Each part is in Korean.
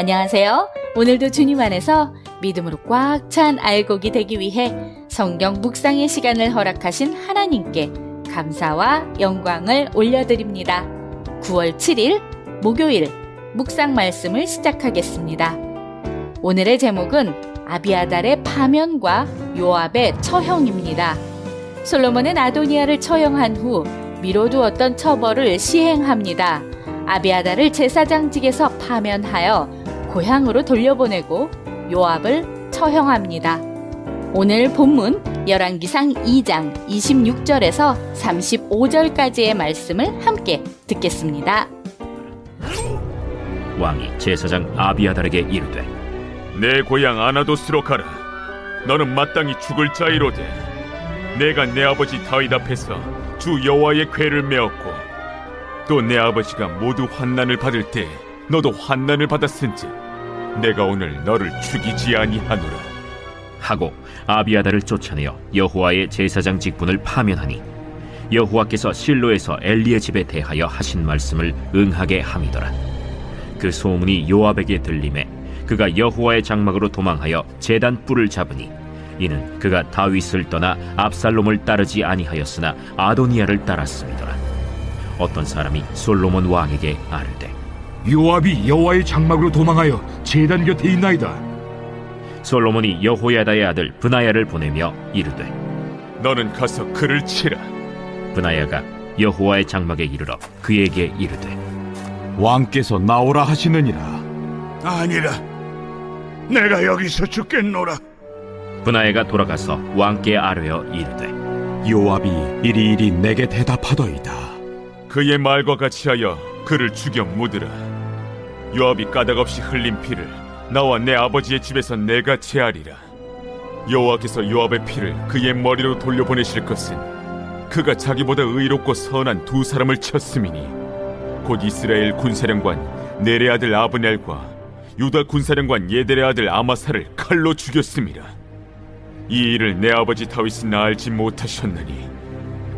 안녕하세요. 오늘도 주님 안에서 믿음으로 꽉 찬 알곡이 되기 위해 성경 묵상의 시간을 허락하신 하나님께 감사와 영광을 올려드립니다. 9월 7일 목요일 묵상 말씀을 시작하겠습니다. 오늘의 제목은 아비아달의 파면과 요압의 처형입니다. 솔로몬은 아도니아를 처형한 후 미뤄두었던 처벌을 시행합니다. 아비아달을 제사장직에서 파면하여 고향으로 돌려보내고 요압을 처형합니다. 오늘 본문 열왕기상 2장 26절에서 35절까지의 말씀을 함께 듣겠습니다. 왕이 제사장 아비아달에게 이르되 내 고향 아나도스로 가라. 너는 마땅히 죽을 자이로되 내가 내 아버지 다윗 앞에서 주 여호와의 궤를 메었고 또 내 아버지가 모두 환난을 받을 때 너도 환난을 받았은즉 내가 오늘 너를 죽이지 아니하노라 하고 아비아달을 쫓아내어 여호와의 제사장 직분을 파면하니 여호와께서 실로에서 엘리의 집에 대하여 하신 말씀을 응하게 함이더라. 그 소문이 요압에게 들림에 그가 여호와의 장막으로 도망하여 제단 뿔을 잡으니 이는 그가 다윗을 떠나 압살롬을 따르지 아니하였으나 아도니아를 따랐음이더라. 어떤 사람이 솔로몬 왕에게 아뢰되 요압이 여호와의 장막으로 도망하여 제단 곁에 있나이다. 솔로몬이 여호야다의 아들 브나야를 보내며 이르되 너는 가서 그를 치라. 브나야가 여호와의 장막에 이르러 그에게 이르되 왕께서 나오라 하시느니라. 아니라 내가 여기서 죽겠노라. 브나야가 돌아가서 왕께 아뢰어 이르되 요압이 이리이리 내게 대답하더이다. 그의 말과 같이 하여 그를 죽여 묻으라. 요압이 까닭없이 흘린 피를 나와 내 아버지의 집에서 내가 제하리라. 여호와께서 요압의 피를 그의 머리로 돌려보내실 것은 그가 자기보다 의롭고 선한 두 사람을 쳤음이니 곧 이스라엘 군사령관 넬의 아들 아브넬과 유다 군사령관 예델의 아들 아마사를 칼로 죽였음이라. 이 일을 내 아버지 다윗은 알지 못하셨나니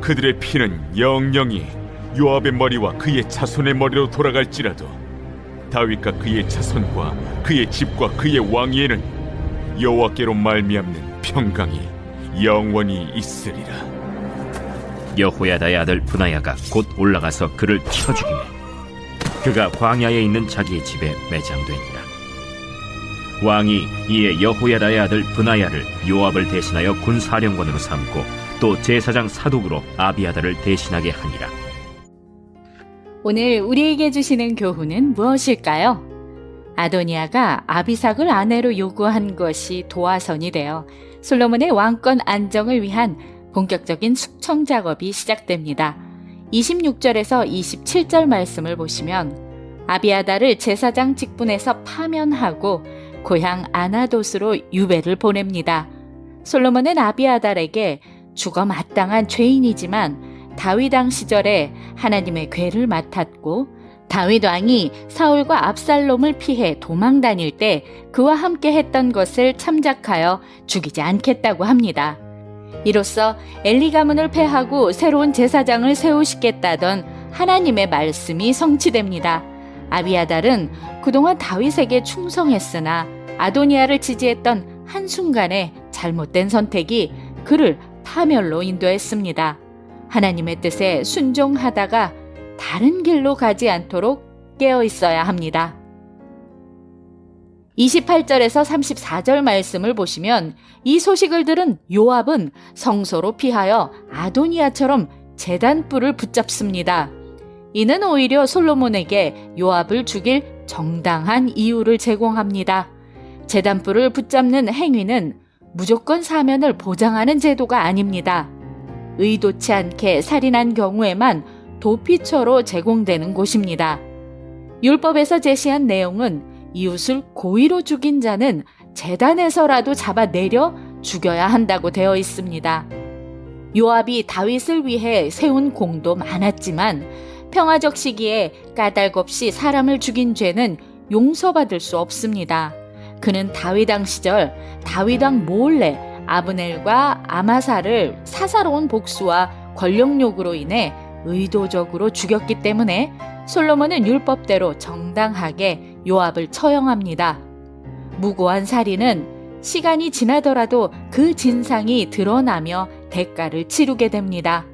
그들의 피는 영영이 요압의 머리와 그의 자손의 머리로 돌아갈지라도 다윗과 그의 자손과 그의 집과 그의 왕위에는 여호와께로 말미암는 평강이 영원히 있으리라. 여호야다의 아들 브나야가 곧 올라가서 그를 쳐 죽이매 그가 광야에 있는 자기의 집에 매장되니라. 왕이 이에 여호야다의 아들 브나야를 요압을 대신하여 군사령관으로 삼고 또 제사장 사독으로 아비아달을 대신하게 하니라. 오늘 우리에게 주시는 교훈은 무엇일까요? 아도니아가 아비삭을 아내로 요구한 것이 도화선이 되어 솔로몬의 왕권 안정을 위한 본격적인 숙청 작업이 시작됩니다. 26절에서 27절 말씀을 보시면 아비아달을 제사장 직분에서 파면하고 고향 아나돗으로 유배를 보냅니다. 솔로몬은 아비아달에게 죽어 마땅한 죄인이지만 다윗 왕 시절에 하나님의 궤를 맡았고 다윗 왕이 사울과 압살롬을 피해 도망 다닐 때 그와 함께 했던 것을 참작하여 죽이지 않겠다고 합니다. 이로써 엘리 가문을 패하고 새로운 제사장을 세우시겠다던 하나님의 말씀이 성취됩니다. 아비아달은 그동안 다윗에게 충성했으나 아도니아를 지지했던 한순간의 잘못된 선택이 그를 파멸로 인도했습니다. 하나님의 뜻에 순종하다가 다른 길로 가지 않도록 깨어 있어야 합니다. 28절에서 34절 말씀을 보시면 이 소식을 들은 요압은 성소로 피하여 아도니아처럼 제단뿔을 붙잡습니다. 이는 오히려 솔로몬에게 요압을 죽일 정당한 이유를 제공합니다. 제단뿔을 붙잡는 행위는 무조건 사면을 보장하는 제도가 아닙니다. 의도치 않게 살인한 경우에만 도피처로 제공되는 곳입니다. 율법에서 제시한 내용은 이웃을 고의로 죽인 자는 제단에서라도 잡아내려 죽여야 한다고 되어 있습니다. 요압이 다윗을 위해 세운 공도 많았지만 평화적 시기에 까닭 없이 사람을 죽인 죄는 용서받을 수 없습니다. 그는 다윗 왕 시절 다윗 왕 몰래 아브넬과 아마사를 사사로운 복수와 권력욕으로 인해 의도적으로 죽였기 때문에 솔로몬은 율법대로 정당하게 요압을 처형합니다. 무고한 살인은 시간이 지나더라도 그 진상이 드러나며 대가를 치르게 됩니다.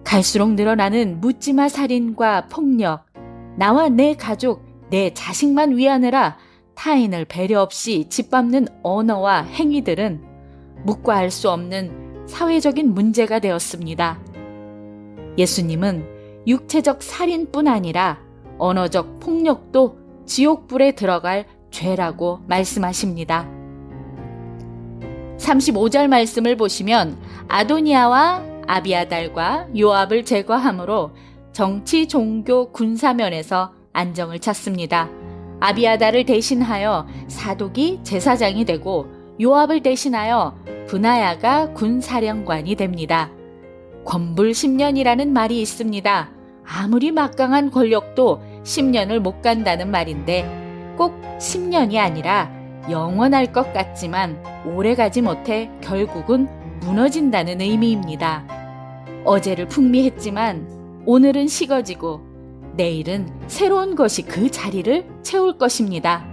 갈수록 늘어나는 묻지마 살인과 폭력, 나와 내 가족, 내 자식만 위하느라 타인을 배려 없이 짓밟는 언어와 행위들은 묵과할 수 없는 사회적인 문제가 되었습니다. 예수님은 육체적 살인뿐 아니라 언어적 폭력도 지옥불에 들어갈 죄라고 말씀하십니다. 35절 말씀을 보시면 아도니아와 아비아달과 요압을 제거함으로 정치, 종교, 군사면에서 안정을 찾습니다. 아비아달을 대신하여 사독이 제사장이 되고 요압을 대신하여 브나야가 군사령관이 됩니다. 권불 10년이라는 말이 있습니다. 아무리 막강한 권력도 10년을 못 간다는 말인데 꼭 10년이 아니라 영원할 것 같지만 오래가지 못해 결국은 무너진다는 의미입니다. 어제를 풍미했지만 오늘은 식어지고 내일은 새로운 것이 그 자리를 채울 것입니다.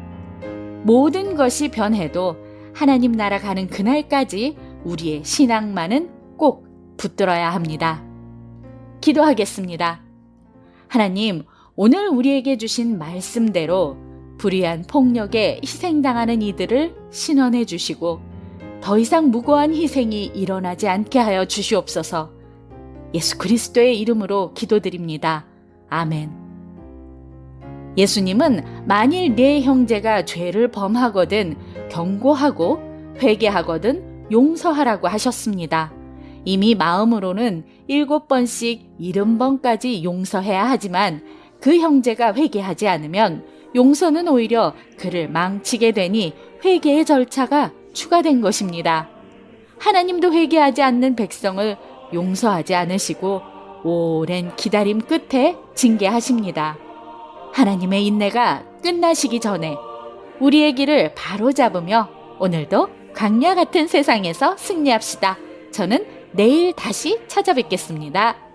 모든 것이 변해도 하나님 나라 가는 그날까지 우리의 신앙만은 꼭 붙들어야 합니다. 기도하겠습니다. 하나님, 오늘 우리에게 주신 말씀대로 불의한 폭력에 희생당하는 이들을 신원해 주시고 더 이상 무고한 희생이 일어나지 않게 하여 주시옵소서. 예수 그리스도의 이름으로 기도드립니다. 아멘. 예수님은 만일 네 형제가 죄를 범하거든 경고하고 회개하거든 용서하라고 하셨습니다. 이미 마음으로는 7번씩 70번까지 용서해야 하지만 그 형제가 회개하지 않으면 용서는 오히려 그를 망치게 되니 회개의 절차가 추가된 것입니다. 하나님도 회개하지 않는 백성을 용서하지 않으시고 오랜 기다림 끝에 징계하십니다. 하나님의 인내가 끝나시기 전에 우리의 길을 바로잡으며 오늘도 광야 같은 세상에서 승리합시다. 저는 내일 다시 찾아뵙겠습니다.